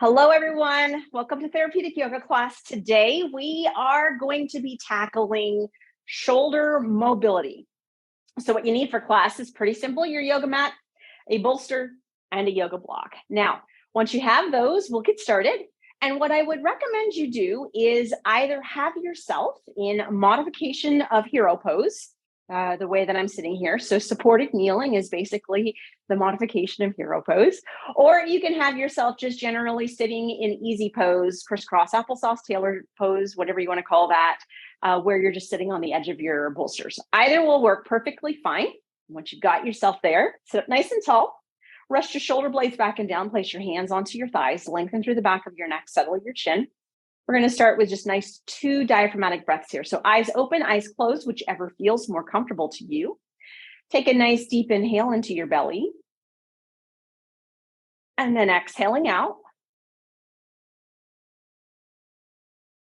Hello, everyone. Welcome to Therapeutic Yoga class. Today, we are going to be tackling shoulder mobility. So what you need for class is pretty simple: your yoga mat, a bolster, and a yoga block. Now, once you have those, we'll get started. And what I would recommend you do is either have yourself in modification of hero pose, the way that I'm sitting here. So supported kneeling is basically the modification of hero pose, or you can have yourself just generally sitting in easy pose, crisscross applesauce tailor pose, whatever you want to call that, where you're just sitting on the edge of your bolsters. Either will work perfectly fine. Once you've got yourself there, sit up nice and tall, rest your shoulder blades back and down, place your hands onto your thighs, lengthen through the back of your neck, settle your chin. We're going to start with just nice 2 diaphragmatic breaths here. So eyes open, eyes closed, whichever feels more comfortable to you. Take a nice deep inhale into your belly. And then exhaling out.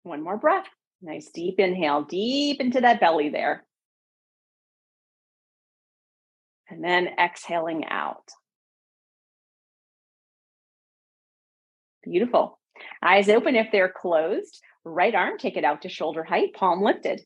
One more breath. Nice deep inhale, deep into that belly there. And then exhaling out. Beautiful. Eyes open if they're closed. Right arm, take it out to shoulder height, palm lifted.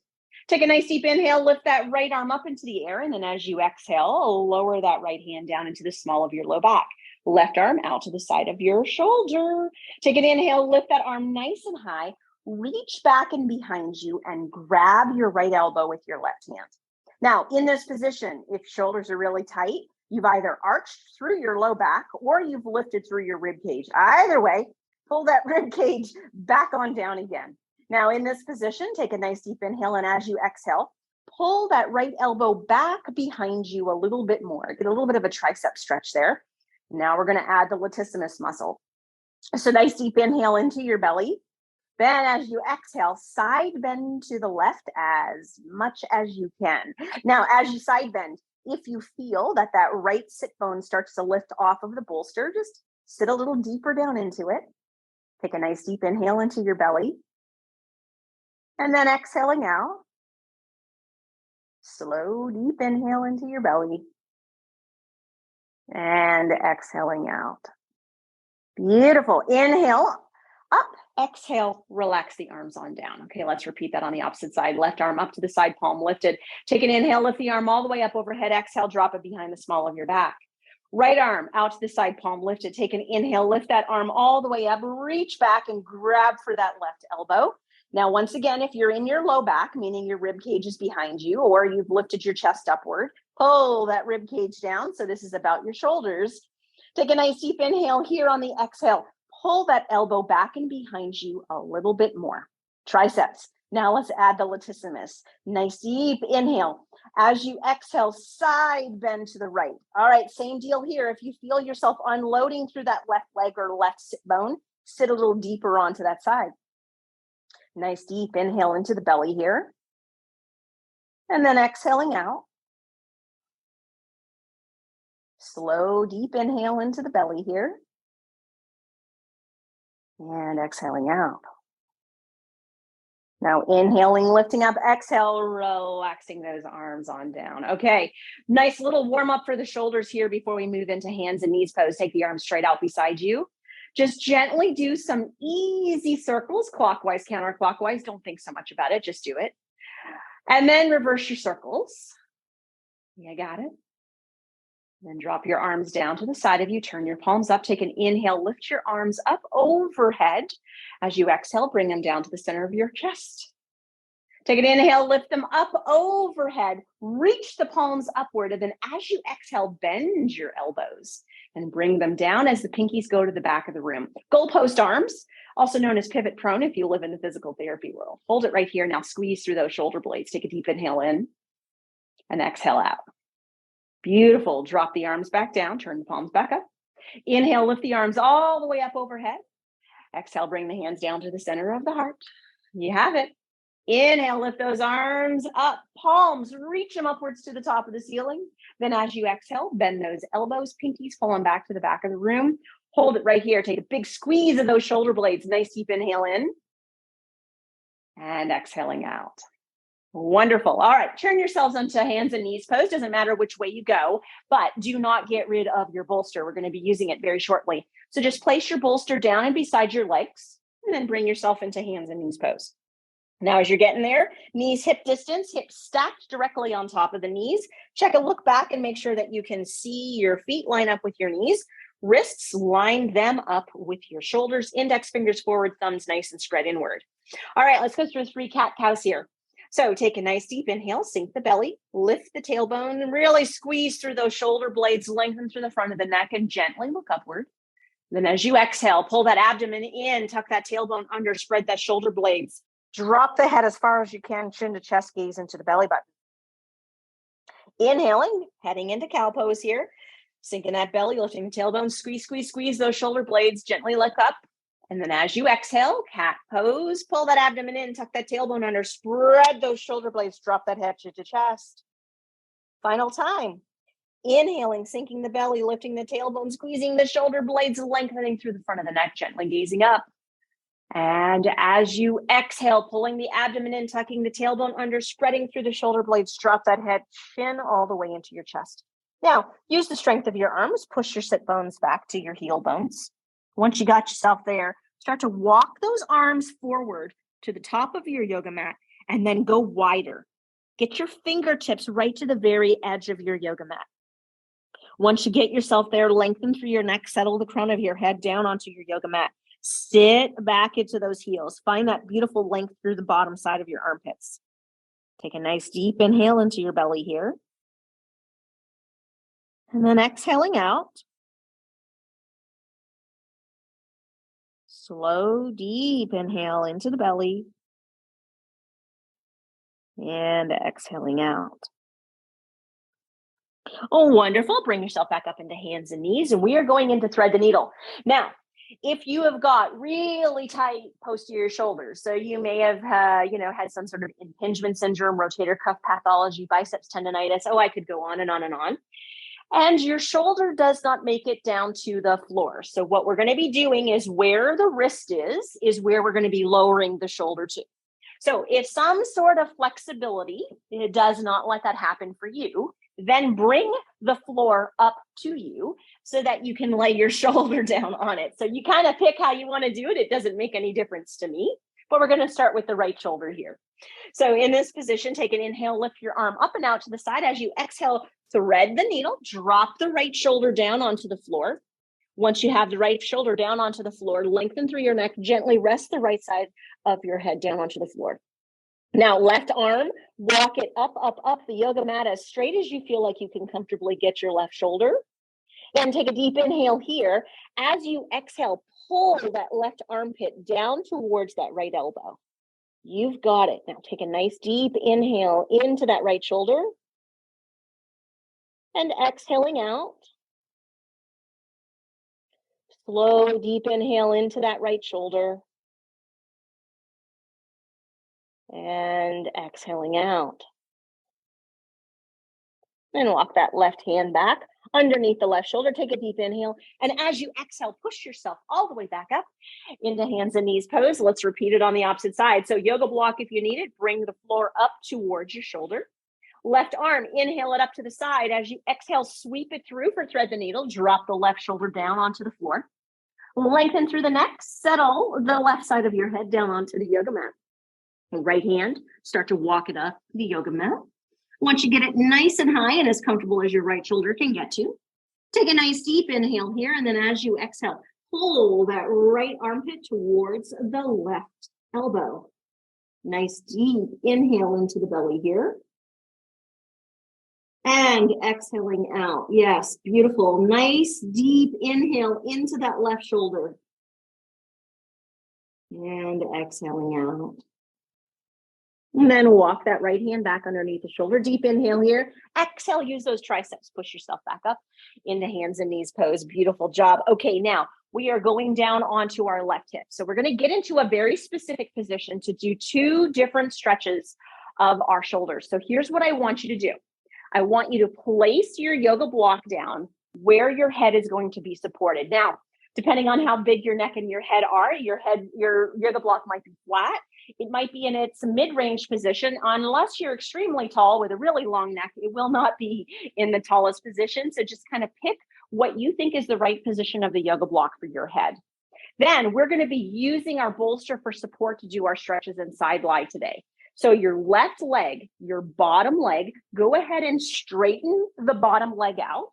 Take a nice deep inhale, lift that right arm up into the air. And then as you exhale, lower that right hand down into the small of your low back. Left arm out to the side of your shoulder. Take an inhale, lift that arm nice and high. Reach back and behind you and grab your right elbow with your left hand. Now, in this position, if shoulders are really tight, you've either arched through your low back or you've lifted through your rib cage. Either way, pull that rib cage back on down again. Now, in this position, take a nice deep inhale, and as you exhale, pull that right elbow back behind you a little bit more. Get a little bit of a tricep stretch there. Now we're going to add the latissimus muscle. So nice deep inhale into your belly. Then as you exhale, side bend to the left as much as you can. Now, as you side bend, if you feel that right sit bone starts to lift off of the bolster, just sit a little deeper down into it. Take a nice deep inhale into your belly. And then exhaling out. Slow, deep inhale into your belly. And exhaling out. Beautiful. Inhale up, exhale, relax the arms on down. Okay, let's repeat that on the opposite side. Left arm up to the side, palm lifted. Take an inhale, lift the arm all the way up overhead. Exhale, drop it behind the small of your back. Right arm out to the side, palm lifted. Take an inhale, lift that arm all the way up, reach back and grab for that left elbow. Now, once again, if you're in your low back, meaning your rib cage is behind you, or you've lifted your chest upward, pull that rib cage down. So this is about your shoulders. Take a nice deep inhale here on the exhale. Pull that elbow back and behind you a little bit more. Triceps. Now let's add the latissimus. Nice deep inhale. As you exhale, side bend to the right. All right, same deal here. If you feel yourself unloading through that left leg or left sit bone, sit a little deeper onto that side. Nice deep inhale into the belly here. And then exhaling out. Slow, deep inhale into the belly here. And exhaling out. Now inhaling, lifting up, exhale, relaxing those arms on down. Okay, nice little warm up for the shoulders here before we move into hands and knees pose. Take the arms straight out beside you. Just gently do some easy circles, clockwise, counterclockwise. Don't think so much about it, just do it. And then reverse your circles. You got it. Then drop your arms down to the side of you. Turn your palms up. Take an inhale. Lift your arms up overhead. As you exhale, bring them down to the center of your chest. Take an inhale. Lift them up overhead. Reach the palms upward. And then as you exhale, bend your elbows and bring them down as the pinkies go to the back of the room. Goalpost arms, also known as pivot prone if you live in the physical therapy world. Hold it right here. Now squeeze through those shoulder blades. Take a deep inhale in and exhale out. Beautiful. Drop the arms back down. Turn the palms back up. Inhale, lift the arms all the way up overhead. Exhale, bring the hands down to the center of the heart. You have it. Inhale, lift those arms up. Palms, reach them upwards to the top of the ceiling. Then as you exhale, bend those elbows, pinkies, pull them back to the back of the room. Hold it right here. Take a big squeeze of those shoulder blades. Nice deep inhale in. And exhaling out. Wonderful. All right. Turn yourselves onto hands and knees pose. Doesn't matter which way you go, but do not get rid of your bolster. We're going to be using it very shortly. So just place your bolster down and beside your legs, and then bring yourself into hands and knees pose. Now, as you're getting there, knees hip distance, hips stacked directly on top of the knees. Check a look back and make sure that you can see your feet line up with your knees. Wrists, line them up with your shoulders. Index fingers forward, thumbs nice and spread inward. All right, let's go through 3 cat-cows here. So take a nice deep inhale, sink the belly, lift the tailbone, and really squeeze through those shoulder blades, lengthen through the front of the neck, and gently look upward. Then as you exhale, pull that abdomen in, tuck that tailbone under, spread that shoulder blades. Drop the head as far as you can, chin to chest, gaze into the belly button. Inhaling, heading into cow pose here. Sinking that belly, lifting the tailbone, squeeze, squeeze, squeeze those shoulder blades, gently look up. And then as you exhale, cat pose, pull that abdomen in, tuck that tailbone under, spread those shoulder blades, drop that head to chest. Final time. Inhaling, sinking the belly, lifting the tailbone, squeezing the shoulder blades, lengthening through the front of the neck, gently gazing up. And as you exhale, pulling the abdomen in, tucking the tailbone under, spreading through the shoulder blades, drop that head, chin all the way into your chest. Now, use the strength of your arms, push your sit bones back to your heel bones. Once you got yourself there, start to walk those arms forward to the top of your yoga mat and then go wider. Get your fingertips right to the very edge of your yoga mat. Once you get yourself there, lengthen through your neck, settle the crown of your head down onto your yoga mat. Sit back into those heels. Find that beautiful length through the bottom side of your armpits. Take a nice deep inhale into your belly here. And then exhaling out. Slow, deep inhale into the belly. And exhaling out. Oh, wonderful. Bring yourself back up into hands and knees. And we are going into thread the needle. Now, if you have got really tight posterior shoulders, so you may have, had some sort of impingement syndrome, rotator cuff pathology, biceps tendonitis. Oh, I could go on and on and on. And your shoulder does not make it down to the floor. So what we're going to be doing is where the wrist is where we're going to be lowering the shoulder to. So if some sort of flexibility, it does not let that happen for you, then bring the floor up to you so that you can lay your shoulder down on it. So you kind of pick how you want to do it. It doesn't make any difference to me, but we're going to start with the right shoulder here. So in this position, take an inhale, lift your arm up and out to the side. As you exhale, thread the needle, drop the right shoulder down onto the floor. Once you have the right shoulder down onto the floor, lengthen through your neck, gently rest the right side of your head down onto the floor. Now, left arm, walk it up the yoga mat as straight as you feel like you can comfortably get your left shoulder. Then take a deep inhale here. As you exhale, pull that left armpit down towards that right elbow. You've got it. Now take a nice deep inhale into that right shoulder. And exhaling out. Slow, deep inhale into that right shoulder. And exhaling out. And walk that left hand back underneath the left shoulder. Take a deep inhale. And as you exhale, push yourself all the way back up into hands and knees pose. Let's repeat it on the opposite side. So yoga block if you need it. Bring the floor up towards your shoulder. Left arm, inhale it up to the side. As you exhale, sweep it through for thread the needle. Drop the left shoulder down onto the floor. Lengthen through the neck. Settle the left side of your head down onto the yoga mat. Right hand, start to walk it up the yoga mat. Once you get it nice and high and as comfortable as your right shoulder can get to, take a nice deep inhale here. And then as you exhale, pull that right armpit towards the left elbow. Nice deep inhale into the belly here. And exhaling out. Yes, beautiful. Nice deep inhale into that left shoulder. And exhaling out. And then walk that right hand back underneath the shoulder. Deep inhale here. Exhale, use those triceps. Push yourself back up into hands and knees pose. Beautiful job. Okay, now we are going down onto our left hip. So we're going to get into a very specific position to do 2 different stretches of our shoulders. So here's what I want you to do. I want you to place your yoga block down where your head is going to be supported. Now, depending on how big your neck and your head are, your yoga block might be flat. It might be in its mid-range position. Unless you're extremely tall with a really long neck, it will not be in the tallest position. So just kind of pick what you think is the right position of the yoga block for your head. Then we're going to be using our bolster for support to do our stretches and side lie today. So your left leg, your bottom leg, go ahead and straighten the bottom leg out.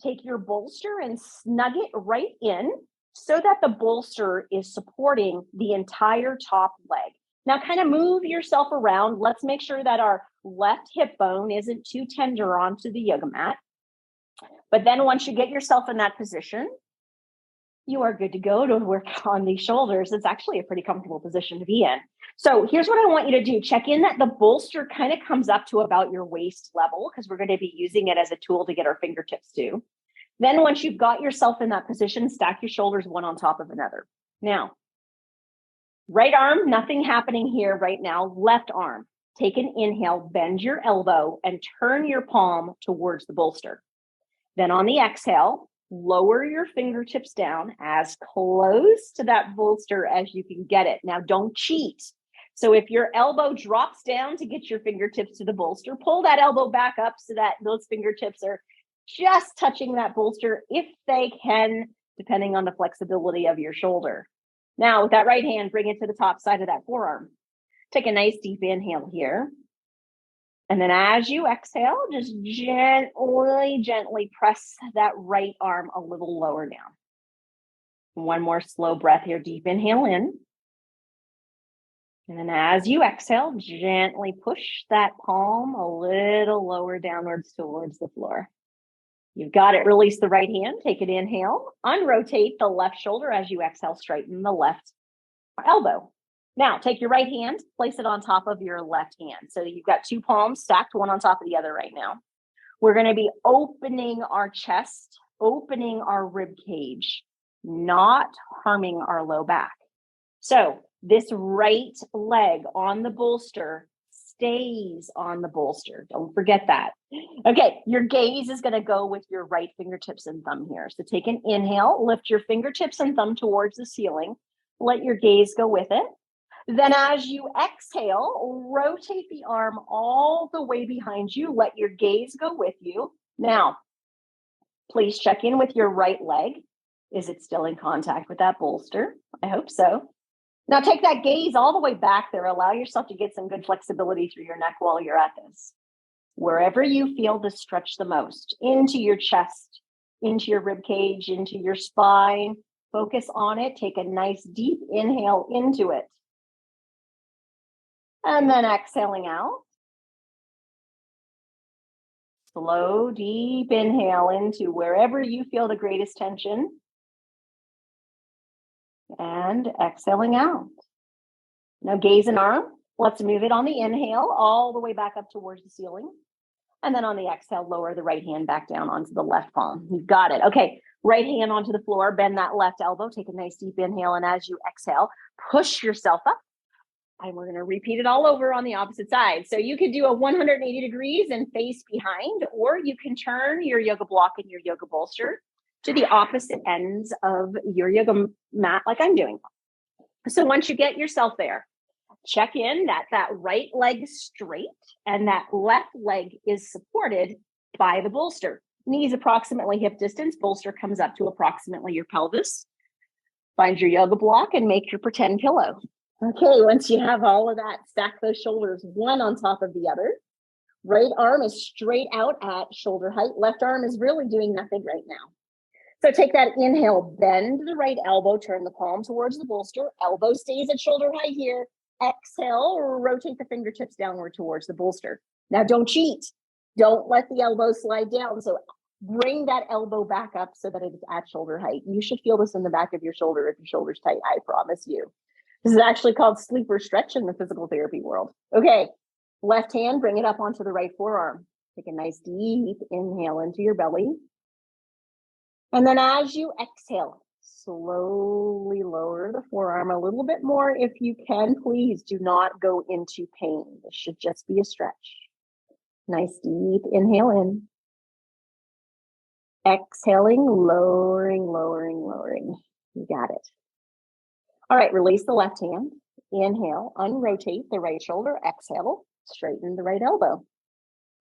Take your bolster and snug it right in so that the bolster is supporting the entire top leg. Now kind of move yourself around. Let's make sure that our left hip bone isn't too tender onto the yoga mat. But then once you get yourself in that position, you are good to go to work on these shoulders. It's actually a pretty comfortable position to be in. So here's what I want you to do. Check in that the bolster kind of comes up to about your waist level because we're going to be using it as a tool to get our fingertips to. Then once you've got yourself in that position, stack your shoulders one on top of another. Now, right arm, nothing happening here right now. Left arm, take an inhale, bend your elbow and turn your palm towards the bolster. Then on the exhale, lower your fingertips down as close to that bolster as you can get it. Now, don't cheat. So if your elbow drops down to get your fingertips to the bolster, pull that elbow back up so that those fingertips are just touching that bolster if they can, depending on the flexibility of your shoulder. Now, with that right hand, bring it to the top side of that forearm. Take a nice deep inhale here. And then as you exhale, just gently press that right arm a little lower down. One more slow breath here. Deep inhale in. And then as you exhale, gently push that palm a little lower downwards towards the floor. You've got it. Release the right hand. Take an inhale. Unrotate the left shoulder as you exhale. Straighten the left elbow. Now, take your right hand, place it on top of your left hand. So you've got two palms stacked, one on top of the other right now. We're going to be opening our chest, opening our rib cage, not harming our low back. So this right leg on the bolster stays on the bolster. Don't forget that. Okay, your gaze is going to go with your right fingertips and thumb here. So take an inhale, lift your fingertips and thumb towards the ceiling. Let your gaze go with it. Then as you exhale, rotate the arm all the way behind you. Let your gaze go with you. Now, please check in with your right leg. Is it still in contact with that bolster? I hope so. Now take that gaze all the way back there. Allow yourself to get some good flexibility through your neck while you're at this. Wherever you feel this stretch the most, into your chest, into your rib cage, into your spine, focus on it. Take a nice deep inhale into it. And then exhaling out. Slow, deep inhale into wherever you feel the greatest tension. And exhaling out. Now gaze and arm. Let's move it on the inhale all the way back up towards the ceiling. And then on the exhale, lower the right hand back down onto the left palm. You've got it. Okay, right hand onto the floor. Bend that left elbow. Take a nice deep inhale. And as you exhale, push yourself up. And we're going to repeat it all over on the opposite side. So you could do a 180 degrees and face behind, or you can turn your yoga block and your yoga bolster to the opposite ends of your yoga mat like I'm doing. So once you get yourself there, check in that right leg is straight and that left leg is supported by the bolster. Knees approximately hip distance, bolster comes up to approximately your pelvis. Find your yoga block and make your pretend pillow. Okay, once you have all of that, stack those shoulders one on top of the other. Right arm is straight out at shoulder height. Left arm is really doing nothing right now. So take that inhale, bend the right elbow, turn the palm towards the bolster. Elbow stays at shoulder height here. Exhale, rotate the fingertips downward towards the bolster. Now don't cheat. Don't let the elbow slide down. So bring that elbow back up so that it's at shoulder height. You should feel this in the back of your shoulder if your shoulder's tight, I promise you. This is actually called sleeper stretch in the physical therapy world. Okay, left hand, bring it up onto the right forearm. Take a nice deep inhale into your belly. And then as you exhale, slowly lower the forearm a little bit more. If you can, please do not go into pain. This should just be a stretch. Nice deep inhale in. Exhaling, lowering. You got it. All right, release the left hand. Inhale, unrotate the right shoulder. Exhale, straighten the right elbow.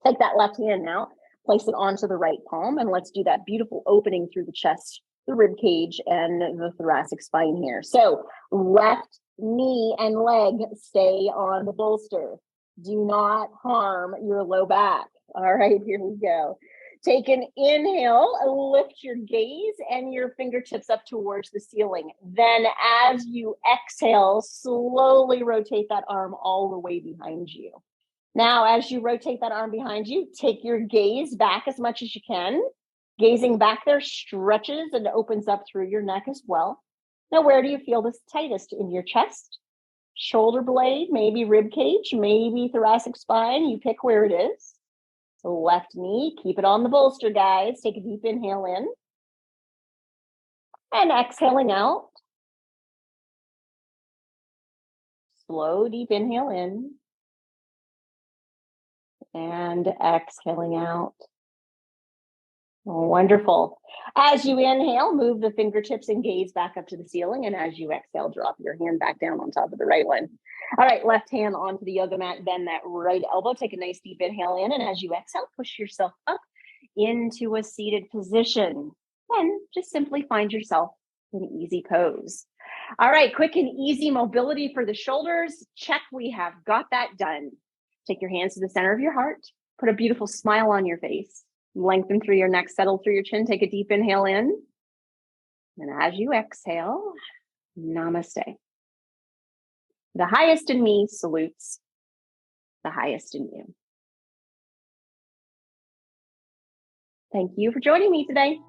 Take that left hand now. Place it onto the right palm, and let's do that beautiful opening through the chest, the rib cage, and the thoracic spine here. So left knee and leg stay on the bolster. Do not harm your low back. All right, here we go. Take an inhale, lift your gaze and your fingertips up towards the ceiling. Then as you exhale, slowly rotate that arm all the way behind you. Now, as you rotate that arm behind you, take your gaze back as much as you can. Gazing back there stretches and opens up through your neck as well. Now, where do you feel this tightest? In your chest, shoulder blade, maybe rib cage, maybe thoracic spine. You pick where it is. Left knee, keep it on the bolster, guys. Take a deep inhale in. And exhaling out. Slow, deep inhale in. And exhaling out. Wonderful. As you inhale, move the fingertips and gaze back up to the ceiling. And as you exhale, drop your hand back down on top of the right one. All right, left hand onto the yoga mat, bend that right elbow. Take a nice deep inhale in. And as you exhale, push yourself up into a seated position. And just simply find yourself in easy pose. All right, quick and easy mobility for the shoulders. Check, we have got that done. Take your hands to the center of your heart. Put a beautiful smile on your face. Lengthen through your neck, settle through your chin. Take a deep inhale in. And as you exhale, namaste. The highest in me salutes the highest in you. Thank you for joining me today.